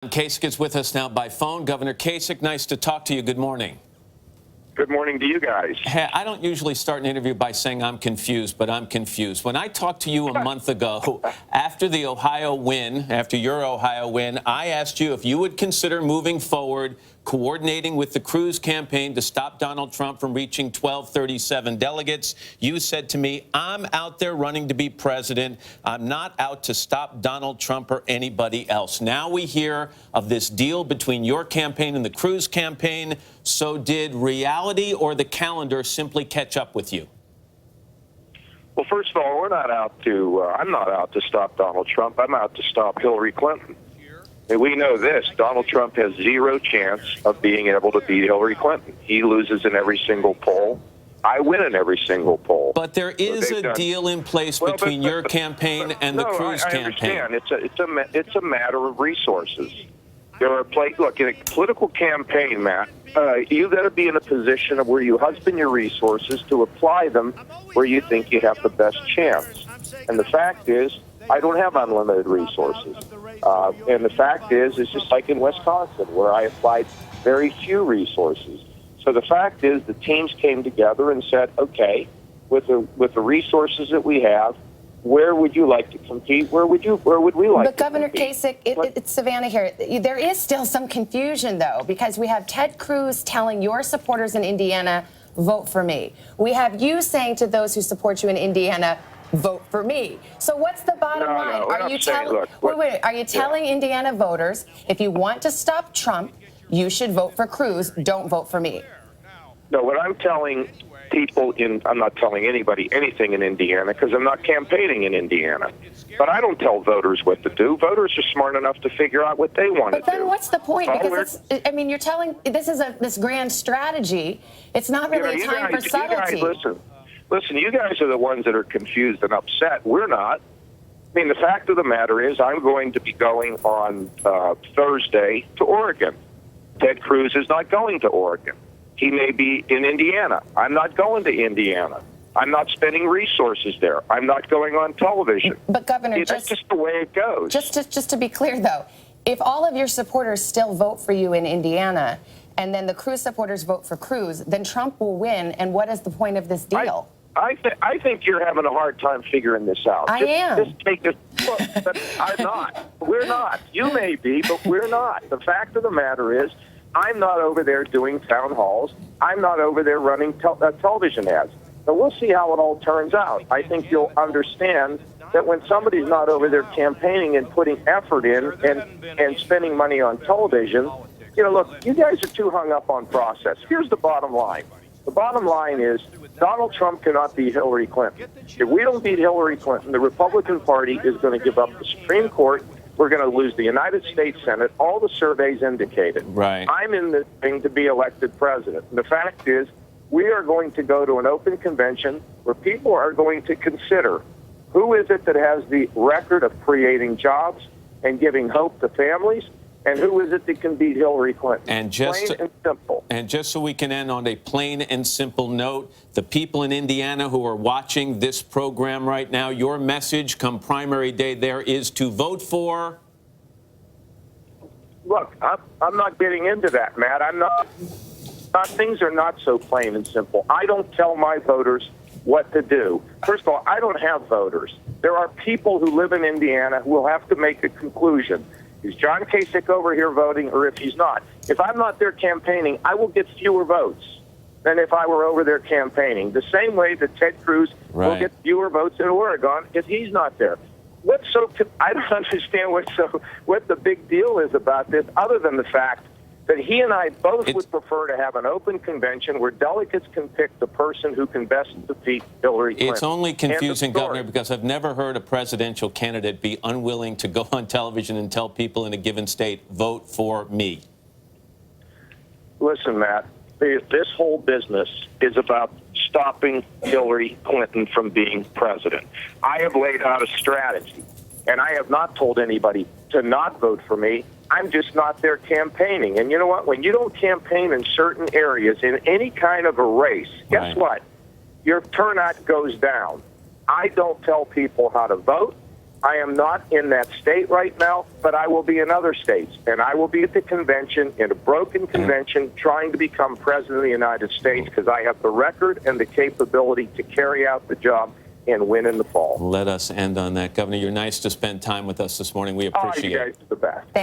Kasich is with us now by phone. Governor Kasich, nice to talk to you. Good morning. Good morning to you guys. Hey, I don't usually start an interview by saying I'm confused, but I'm confused. When I talked to you a month ago, after your Ohio win, I asked you if you would consider moving forward, coordinating with the Cruz campaign to stop Donald Trump from reaching 1237 delegates. You said to me, I'm out there running to be president. I'm not out to stop Donald Trump or anybody else. Now we hear of this deal between your campaign and the Cruz campaign. So did reality or the calendar simply catch up with you? Well, first of all, I'm not out to stop Donald Trump. I'm out to stop Hillary Clinton. And we know this, Donald Trump has zero chance of being able to beat Hillary Clinton. He loses in every single poll. I win in every single poll. But there is a deal in place between your campaign and the Cruz campaign. I understand. It's a matter of resources. There are look, in a political campaign, Matt, you've got to be in a position of where you husband your resources to apply them where you think you have the best chance. And the fact is, I don't have unlimited resources. And the fact is, it's just like in Wisconsin, where I applied very few resources. So the fact is, the teams came together and said, okay, with the resources that we have, where would you like to compete? Where would we like to compete? But Governor Kasich, it's Savannah here. There is still some confusion, though, because we have Ted Cruz telling your supporters in Indiana, vote for me. We have you saying to those who support you in Indiana, vote for me. So what's the bottom line? Are you telling Indiana voters, if you want to stop Trump, you should vote for Cruz, don't vote for me? No, what I'm telling people I'm not telling anybody anything in Indiana because I'm not campaigning in Indiana. But I don't tell voters what to do. Voters are smart enough to figure out what they want to do. But then what's the point? Because you're telling this is this grand strategy. It's not really a time for subtlety. Listen, you guys are the ones that are confused and upset. We're not. I mean, the fact of the matter is I'm going to be going on Thursday to Oregon. Ted Cruz is not going to Oregon. He may be in Indiana. I'm not going to Indiana. I'm not spending resources there. I'm not going on television. But Governor, that's just the way it goes. Just to be clear, though, if all of your supporters still vote for you in Indiana, and then the Cruz supporters vote for Cruz, then Trump will win. And what is the point of this deal? I think you're having a hard time figuring this out. I am. Just take this. Look, but I'm not. We're not. You may be, but we're not. The fact of the matter is, I'm not over there doing town halls. I'm not over there running television ads. So we'll see how it all turns out. I think you'll understand that when somebody's not over there campaigning and putting effort in and spending money on television, look, you guys are too hung up on process. Here's the bottom line. The bottom line is Donald Trump cannot beat Hillary Clinton. If we don't beat Hillary Clinton, the Republican Party is going to give up the Supreme Court. We're going to lose the United States Senate. All the surveys indicated. Right. I'm in this thing to be elected president. And the fact is, we are going to go to an open convention where people are going to consider who is it that has the record of creating jobs and giving hope to families, and who is it that can beat Hillary Clinton? Plain and simple. And just so we can end on a plain and simple note, the people in Indiana who are watching this program right now, your message come primary day there is to vote for. Look, I'm not getting into that, Matt. I'm not. Things are not so plain and simple. I don't tell my voters what to do. First of all, I don't have voters. There are people who live in Indiana who will have to make a conclusion. Is John Kasich over here voting, or if he's not? If I'm not there campaigning, I will get fewer votes than if I were over there campaigning. The same way that Ted Cruz will get fewer votes in Oregon if he's not there. I don't understand what the big deal is about this, other than the fact that he and I both would prefer to have an open convention where delegates can pick the person who can best defeat Hillary Clinton. It's only confusing, Governor, because I've never heard a presidential candidate be unwilling to go on television and tell people in a given state, vote for me. Listen, Matt, this whole business is about stopping Hillary Clinton from being president. I have laid out a strategy, and I have not told anybody to not vote for me. I'm just not there campaigning. And you know what? When you don't campaign in certain areas in any kind of a race, guess what? Your turnout goes down. I don't tell people how to vote. I am not in that state right now, but I will be in other states. And I will be at the convention, in a broken convention, trying to become president of the United States because I have the record and the capability to carry out the job and win in the fall. Let us end on that. Governor, you're nice to spend time with us this morning. We Oh, appreciate you it. guys are the best. Thank